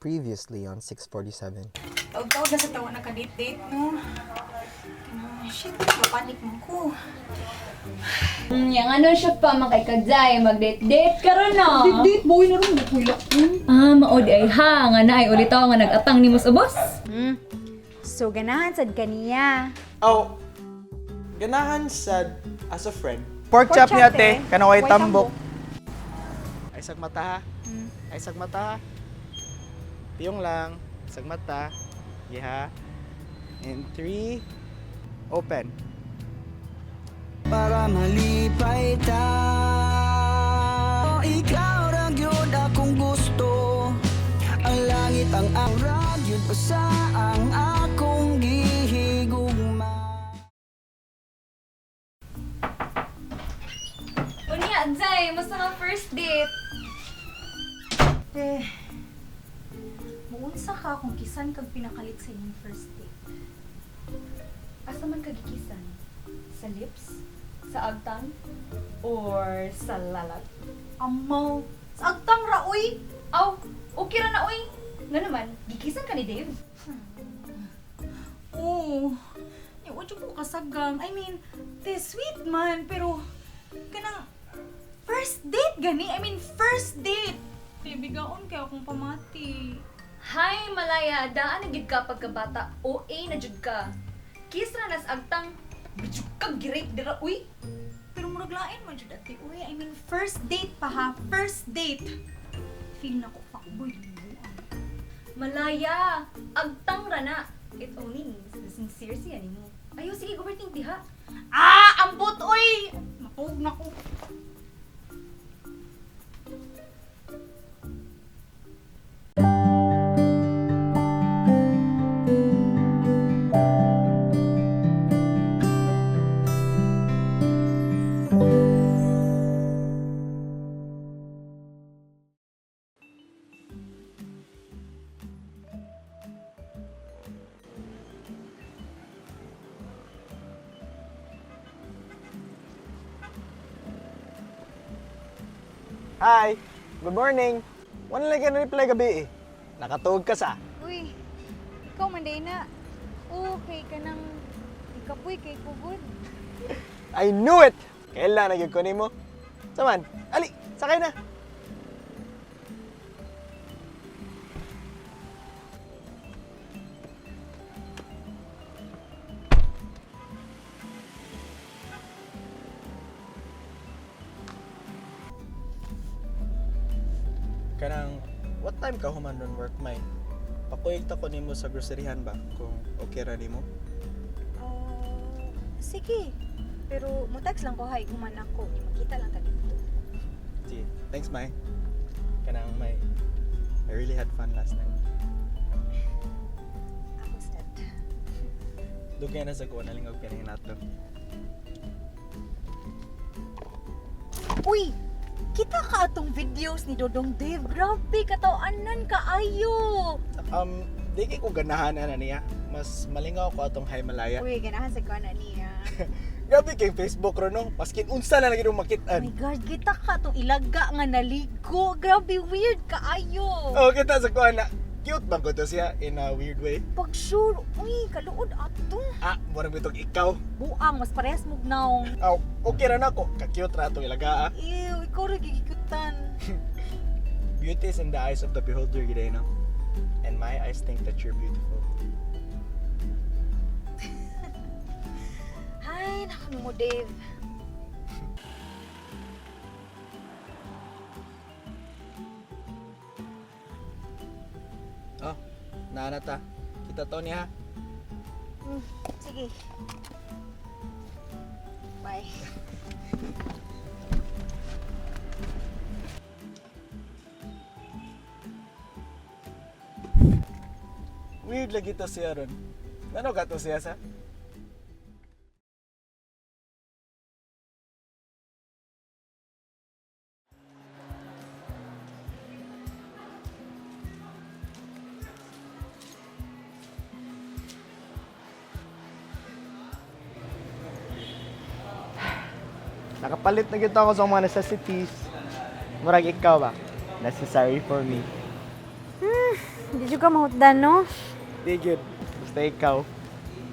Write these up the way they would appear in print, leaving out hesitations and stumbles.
Previously on 647. Tawag na sa tawa na ka-date-date, no? Shit, mapanik mo ko. Yang ano siya pa, makaikadzay, mag-date-date ka ron na. Date, boy na rin, bukulak mo. Maod ay ha, nga na ay ulitaw nga nag-atang ni Mus Ubos. So, ganahan sad kaniya. Oh, ganahan sad as a friend. Pork Pork chop chop, niya, te. eh. Kanaway Way tambok. Ay sag mata ha. Ay sag mata ha. Tiyong lang. Sag mata. Yeah. In 3, open. Para malipay ta, ikaw ra gyud akong gusto. Ang langit ang aura gyud usa ang akong gihigugma. Unya, Zay, musta nga first date? Muunsa ka kung kisan kag pinakalit sa inyong first date? Asa man kagikisan? Sa lips? Sa agtan? Or sa lalat? Amaw, sa agtang ra, uy! Aw, okay ra na, uy. Nga naman, gikisan ka ni Dave. Oo. Iwan ko kasagang. I mean, sweet man, pero kanang first date gani. I mean, first date. Bigaon kaya akong pamati. HayMalaya, daan na gid ka pagkabata. OA na jud ka. Kiss ra nas agtang, bidyuk kag girate dira, uy. Pero murag lain man jud ate. Uy, I mean, first date pa ha. First date. Feel na ko fuckboy. Malaya, agtang ra na. It only means the sincere siya nimo. Ayaw, sige, guberting diha. Ambot, uy! Nakog na ko. Hi. Good morning. Wala lang ka na-reply gabi eh. Nakatuog ka sa. Uy, ikaw man day na. Okay ka nang ikapoy kay Pugod. I knew it! Kailan naging ko nimo? Saman, ali, sakay na. Kanang, what time ka human doon work, May? Pakuyog ta ko nimo sa groceryhan ba? Kung okay ra nimo? Sige. Pero mutags lang ko hay kuman ako. Makita lang ta dito. Sige, thanks, May. Kanang, May, I really had fun last night. Ako sad. Dugay na sa kuha na lingog pinangin nato. Uy! Kita ka atong videos ni Dodong Dave. Grabe, katawanan ka ayo. Di kay ko ganahan na niya. Mas malingaw ko atong HayMalaya. Uy, ganahan sa kuha na niya. Grabe kay Facebook ro no. Paskin unsa na lagi Oh makitaan. my God, kita ka atong ilaga nga naligo. Grabe, weird ka ayo. Oh, kita sa kuha na. Cute bang ko to siya in a weird way. Pag sure, uy, kaluod ato. Murag bitog ikaw. Buang, mas parehas mong naong. Okay ra na ko. Ka-cute ra atong ilaga. Ew, ikaw rin gigikutan. Beauty is in the eyes of the beholder, gid no. And my eyes think that you're beautiful. Hay, nakami mo, Dave. Oh, naana ta. Kita to niya ha. Sige. Bye. Weird lagi to siya ron. Ano ka to siya sa? Nakapalit na gito ako sa mga necessities. Murag ikaw ba? Necessary for me. Hindi ka mahutdan, no? Di good. Basta ikaw.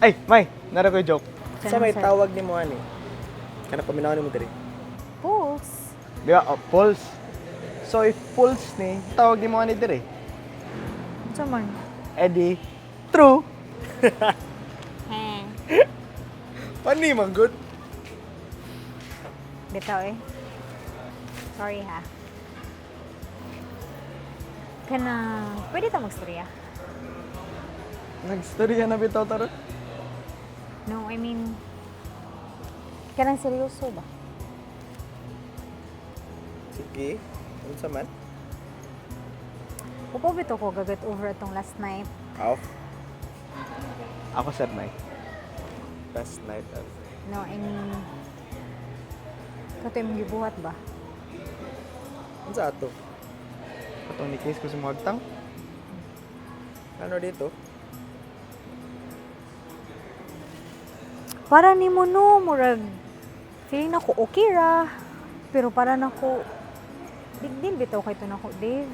Ay, May, nara ko joke. Sa may tawag ni mo ani. Kana paminaw ni mo diri. Pulse. Di ba? Oh, pulse. So if pulse ni, tawag ni mo ani dire. Ano man? Eddie, true. Pani man good. Bitaw eh. Sorry ha. Kana, pwede ta magstorya? Nagstorya na bitaw taro. No, I mean, kanang seryoso ba? Sige. Unsa man? Upo bito ko gagat over itong last night. Off. Ako sir, May. Last night. No, I mean, kato yung gibuhat ba? Unsa ato? Katong ni case ko sa magtang. Ano dito? Para ni mo no, murag, feeling na ko okay ra. Pero para na ko, big deal bitaw kay to na ko, Dave.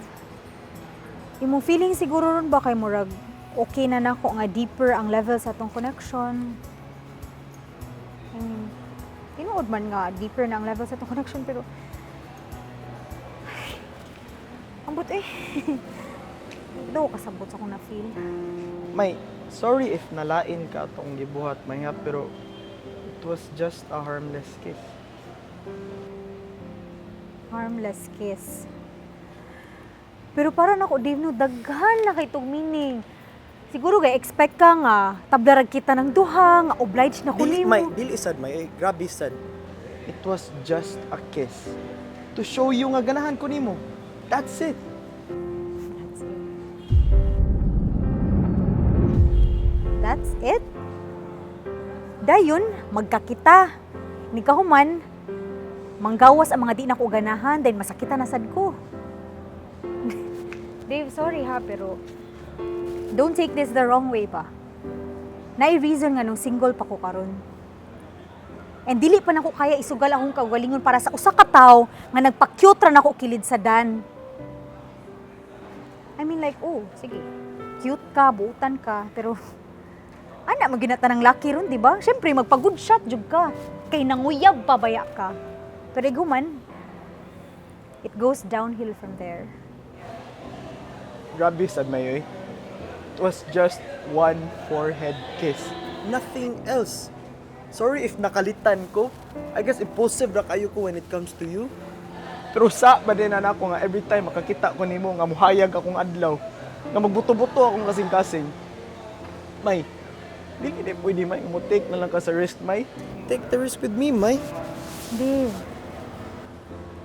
Imong feeling siguro ron ba kay murag, okay na nako nga deeper ang level sa atong connection. I mean, tinuod man nga deeper na ang level sa atong connection pero ambot eh. Daw kasabot sa akong na-feel. May, sorry if nalain ka atong gibuhat, May, ha, pero it was just a harmless kiss. Harmless kiss. Pero para nako Dave no daghan na kay tong meaning. Siguro kay expect ka nga tablarag kita ng duha nga obliged na ko Dili nimo. may dili sad may grabe sad. It was just a kiss. To show you nga ganahan ko nimo. That's it. That's it. Dayon magkakita. Ni kahuman manggawas ang mga di na ko ganahan dahil masakita na sad ko. Dave, sorry ha, pero don't take this the wrong way pa. Nai-reason nga nung single pa ko karon. And dili pa nako kaya isugal akong kaugalingon para sa usa ka tawo nga nagpa-cute ra nako kilid sa dan. I mean like, oh, sige. Cute ka, buutan ka, pero ana maginata ng lucky ron, di ba? Syempre magpa-good shot jud ka. Kay nanguyab pabaya ka. Pero iguman, it goes downhill from there. Grabe sad, May, oy. It was just one forehead kiss. Nothing else. Sorry if nakalitan ko. I guess impulsive ra kayo ko when it comes to you. Pero sa ba din na ako nga every time makakita ko nimo nga muhayag akong adlaw, nga magbuto-buto akong kasing-kasing. May, dili na pwede, May, mo take na lang ka sa risk, May. Take the risk with me, May. Dave,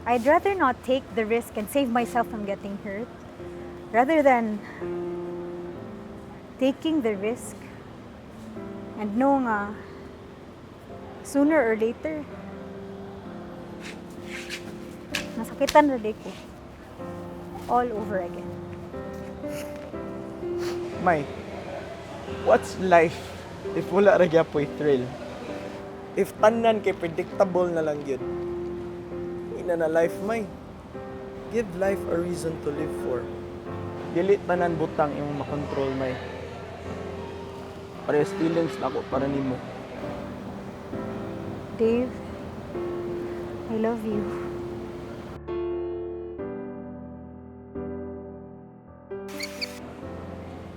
I'd rather not take the risk and save myself from getting hurt rather than taking the risk and know nga sooner or later nasakitan na ko all over again. May, what's life if wala ra gyapoy thrill? If tanan kay predictable na lang yun. Ina na life, May. Give life a reason to live for. Dili tanan butang imong makontrol, May. Parehas feelings na ako para nimo. Dave, I love you.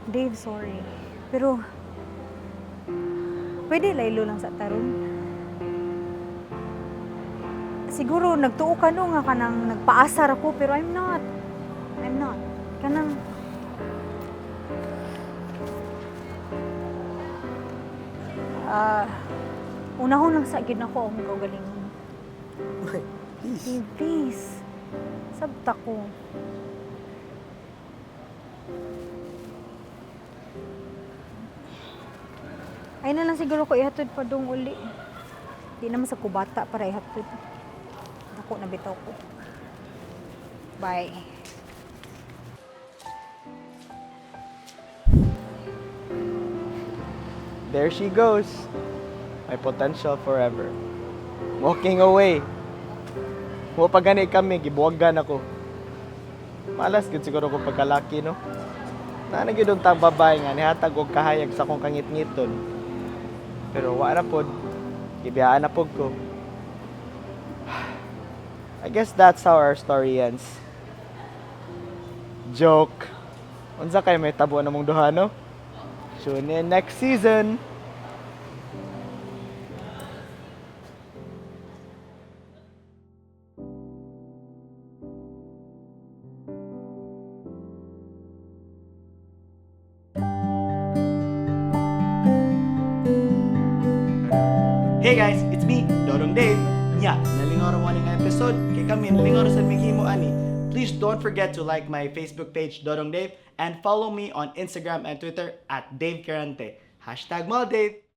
Dave, sorry. Pero, pwede laylo lang sa tarong. Siguro, nagtuo ka no nga kanang nagpaasar ako, pero I'm not. I'm not. Kanang, unahon lang sa gid ako ang kaugalingon. May, please. Dave, please. Sabta ko. Ay na lang siguro ko ihatod pa dong uli. Di naman sa kubata para ihatod. Ako na bitaw ko. Bye. There she goes. My potential forever. Walking away. Mo pa gani kami, gibuwagan ako. Malas gid siguro ko pagkalaki, no? Nanagid ang tang babae nga nihatag og kahayag sa akong kangit-ngiton. Pero wala na pod. Gibiyaan na pod ko. I guess that's how our story ends. Joke. Unsa kay may tabo na mong duha, no? Tune in next season. Hey guys, it's me, Dodong Dave. Yeah, nalingaro mo nga episode. Kay kami, nalingaro sa Mighimo ani. Please don't forget to like my Facebook page, Dodong Dave, and follow me on Instagram and Twitter at Dave Carante. #Mal Dave.